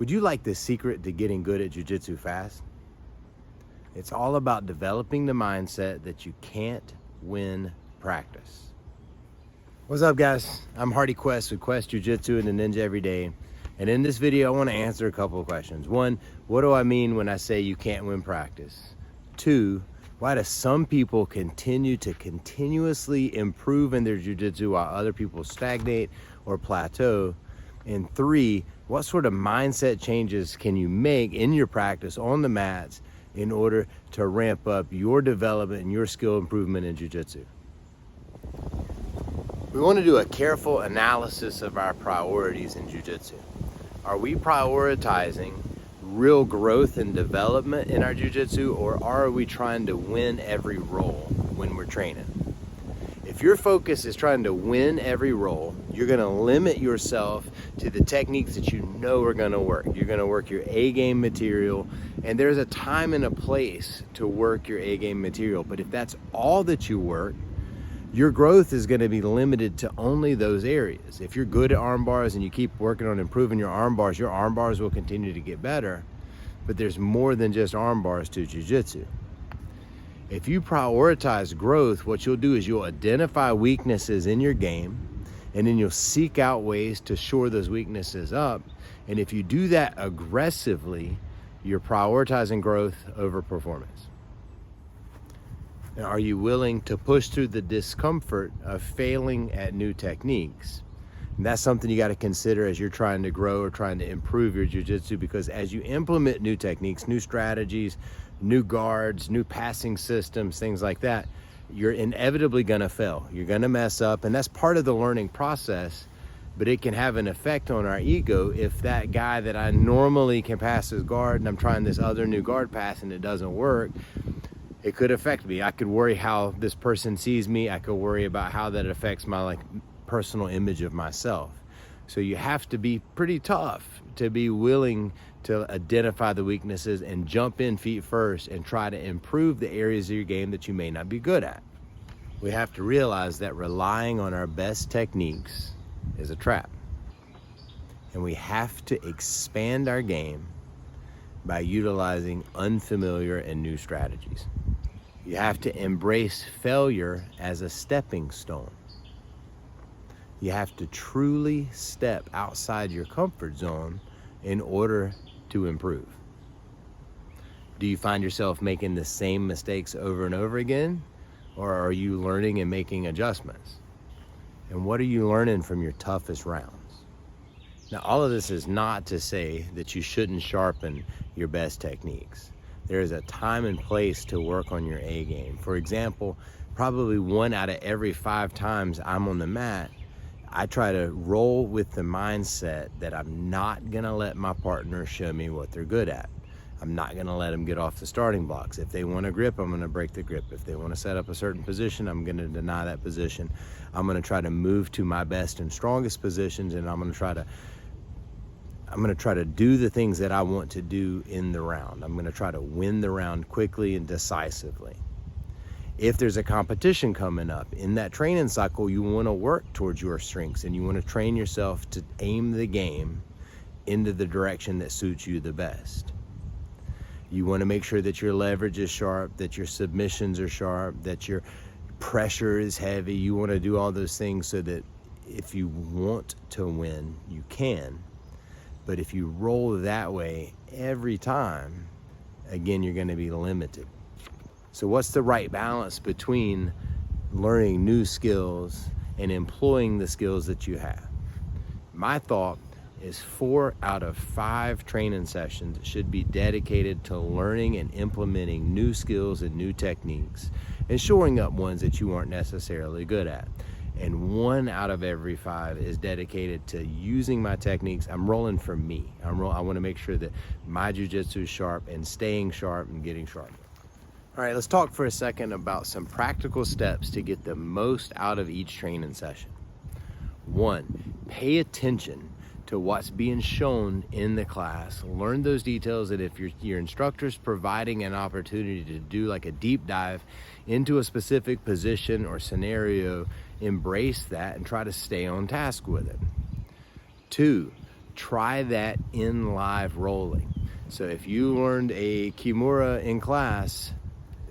Would you like the secret to getting good at jiu-jitsu fast? It's all about developing the mindset that you can't win practice. What's up, guys? I'm Hardy Quest with Quest Jiu-Jitsu and the Ninja Every Day. And in this video, I want to answer a couple of questions. One, what do I mean when I say you can't win practice? Two, why do some people continue to continuously improve in their jiu-jitsu while other people stagnate or plateau? And three, what sort of mindset changes can you make in your practice on the mats in order to ramp up your development and your skill improvement in jiu-jitsu? We want to do a careful analysis of our priorities in jiu-jitsu. Are we prioritizing real growth and development in our jiu-jitsu, or are we trying to win every roll when we're training? If your focus is trying to win every roll, you're going to limit yourself to the techniques that you know are going to work. You're going to work your A-game material, and there's a time and a place to work your A-game material. But if that's all that you work, your growth is going to be limited to only those areas. If you're good at arm bars and you keep working on improving your arm bars will continue to get better. But there's more than just arm bars to jiu-jitsu. If you prioritize growth, what you'll do is you'll identify weaknesses in your game, and then you'll seek out ways to shore those weaknesses up. And if you do that aggressively, you're prioritizing growth over performance. Now, are you willing to push through the discomfort of failing at new techniques? And that's something you got to consider as you're trying to grow or trying to improve your jiu-jitsu, because as you implement new techniques, new strategies, new guards, new passing systems, things like that, you're inevitably going to fail. You're going to mess up, and that's part of the learning process. But it can have an effect on our ego if that guy that I normally can pass his guard and I'm trying this other new guard pass and it doesn't work. It could affect me. I could worry how this person sees me. I could worry about how that affects my personal image of myself. So you have to be pretty tough to be willing to identify the weaknesses and jump in feet first and try to improve the areas of your game that you may not be good at. We have to realize that relying on our best techniques is a trap. And we have to expand our game by utilizing unfamiliar and new strategies. You have to embrace failure as a stepping stone. You have to truly step outside your comfort zone in order to improve. Do you find yourself making the same mistakes over and over again? Or are you learning and making adjustments? And what are you learning from your toughest rounds? Now, all of this is not to say that you shouldn't sharpen your best techniques. There is a time and place to work on your A game. For example, probably 1 out of every 5 times I'm on the mat, I try to roll with the mindset that I'm not gonna let my partner show me what they're good at. I'm not gonna let them get off the starting blocks. If they want to grip, I'm gonna break the grip. If they want to set up a certain position, I'm gonna deny that position. I'm gonna try to move to my best and strongest positions, and I'm gonna try to do the things that I want to do in the round. I'm gonna try to win the round quickly and decisively. If there's a competition coming up in that training cycle, you wanna work towards your strengths and you wanna train yourself to aim the game into the direction that suits you the best. You wanna make sure that your leverage is sharp, that your submissions are sharp, that your pressure is heavy. You wanna do all those things so that if you want to win, you can. But if you roll that way every time, again, you're gonna be limited. So what's the right balance between learning new skills and employing the skills that you have? My thought is 4 out of 5 training sessions should be dedicated to learning and implementing new skills and new techniques and shoring up ones that you aren't necessarily good at. And 1 out of every 5 is dedicated to using my techniques. I'm rolling for me. I want to make sure that my jiu-jitsu is sharp and staying sharp and getting sharper. All right, let's talk for a second about some practical steps to get the most out of each training session. 1, pay attention to what's being shown in the class. Learn those details, and if your instructor's providing an opportunity to do a deep dive into a specific position or scenario, embrace that and try to stay on task with it. 2, try that in live rolling. So if you learned a Kimura in class,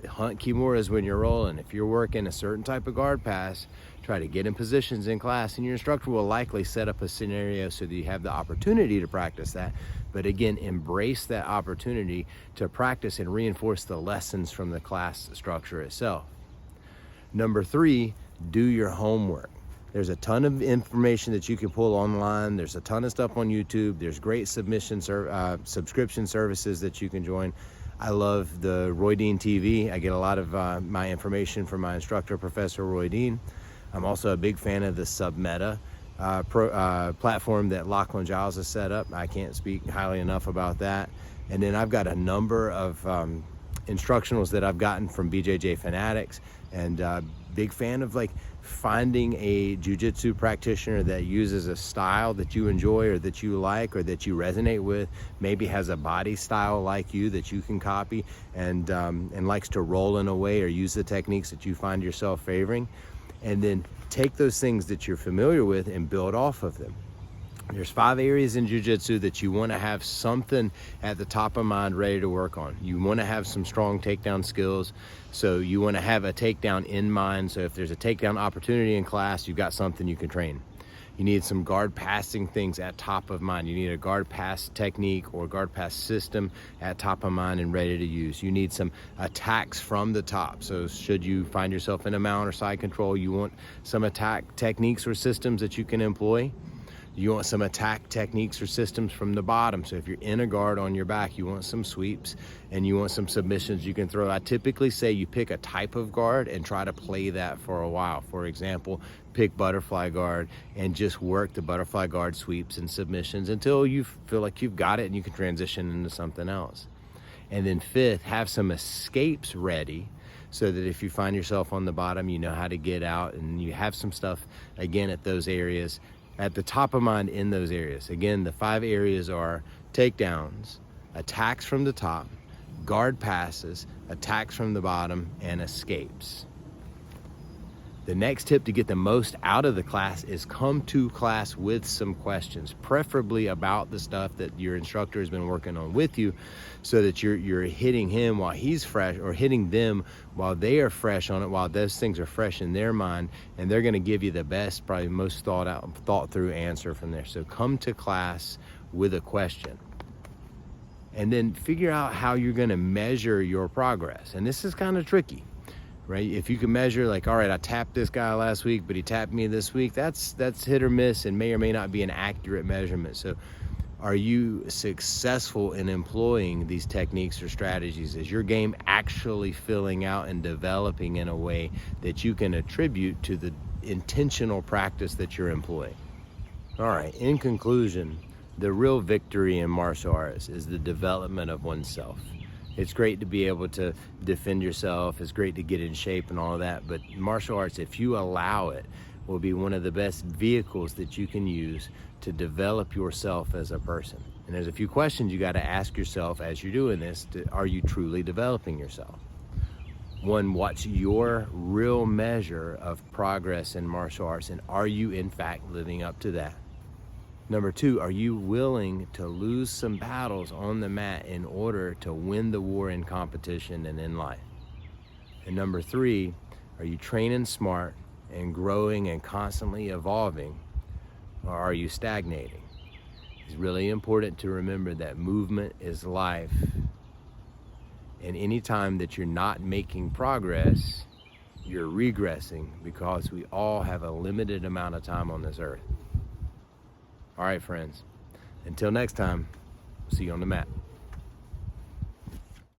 hunt Kimuras when you're rolling. If you're working a certain type of guard pass, try to get in positions in class, and your instructor will likely set up a scenario so that you have the opportunity to practice that. But again, embrace that opportunity to practice and reinforce the lessons from the class structure itself. Number 3, do your homework. There's a ton of information that you can pull online. There's a ton of stuff on YouTube. There's great subscription services that you can join. I love the Roy Dean TV. I get a lot of my information from my instructor, Professor Roy Dean. I'm also a big fan of the Submeta platform that Lachlan Giles has set up. I can't speak highly enough about that. And then I've got a number of instructionals that I've gotten from BJJ Fanatics, and big fan of like finding a jiu-jitsu practitioner that uses a style that you enjoy or that you like or that you resonate with, maybe has a body style like you that you can copy, and likes to roll in a way or use the techniques that you find yourself favoring, and then take those things that you're familiar with and build off of them. There's 5 areas in jiu-jitsu that you want to have something at the top of mind ready to work on. You want to have some strong takedown skills, so you want to have a takedown in mind. So if there's a takedown opportunity in class, you've got something you can train. You need some guard passing things at top of mind. You need a guard pass technique or guard pass system at top of mind and ready to use. You need some attacks from the top. So should you find yourself in a mount or side control, you want some attack techniques or systems that you can employ. You want some attack techniques or systems from the bottom. So if you're in a guard on your back, you want some sweeps and you want some submissions you can throw. I typically say you pick a type of guard and try to play that for a while. For example, pick butterfly guard and just work the butterfly guard sweeps and submissions until you feel like you've got it and you can transition into something else. And then 5th, have some escapes ready, so that if you find yourself on the bottom, you know how to get out, and you have some stuff again at those areas at the top of mind in those areas. Again, the 5 areas are takedowns, attacks from the top, guard passes, attacks from the bottom, and escapes. The next tip to get the most out of the class is come to class with some questions, preferably about the stuff that your instructor has been working on with you, so that you're hitting him while he's fresh, or hitting them while they are fresh on it, while those things are fresh in their mind, and they're going to give you the best, probably most thought through answer from there. So come to class with a question, and then figure out how you're going to measure your progress. And this is kind of tricky, right? If you can measure, like, all right, I tapped this guy last week, but he tapped me this week, that's hit or miss and may or may not be an accurate measurement. So are you successful in employing these techniques or strategies? Is your game actually filling out and developing in a way that you can attribute to the intentional practice that you're employing? All right, in conclusion, the real victory in martial arts is the development of oneself. It's great to be able to defend yourself. It's great to get in shape and all of that. But martial arts, if you allow it, will be one of the best vehicles that you can use to develop yourself as a person. And there's a few questions you got to ask yourself as you're doing this. Are you truly developing yourself? 1, what's your real measure of progress in martial arts? And are you in fact living up to that? Number 2, are you willing to lose some battles on the mat in order to win the war in competition and in life? And number 3, are you training smart and growing and constantly evolving, or are you stagnating? It's really important to remember that movement is life. And anytime that you're not making progress, you're regressing, because we all have a limited amount of time on this earth. All right, friends, until next time, see you on the mat.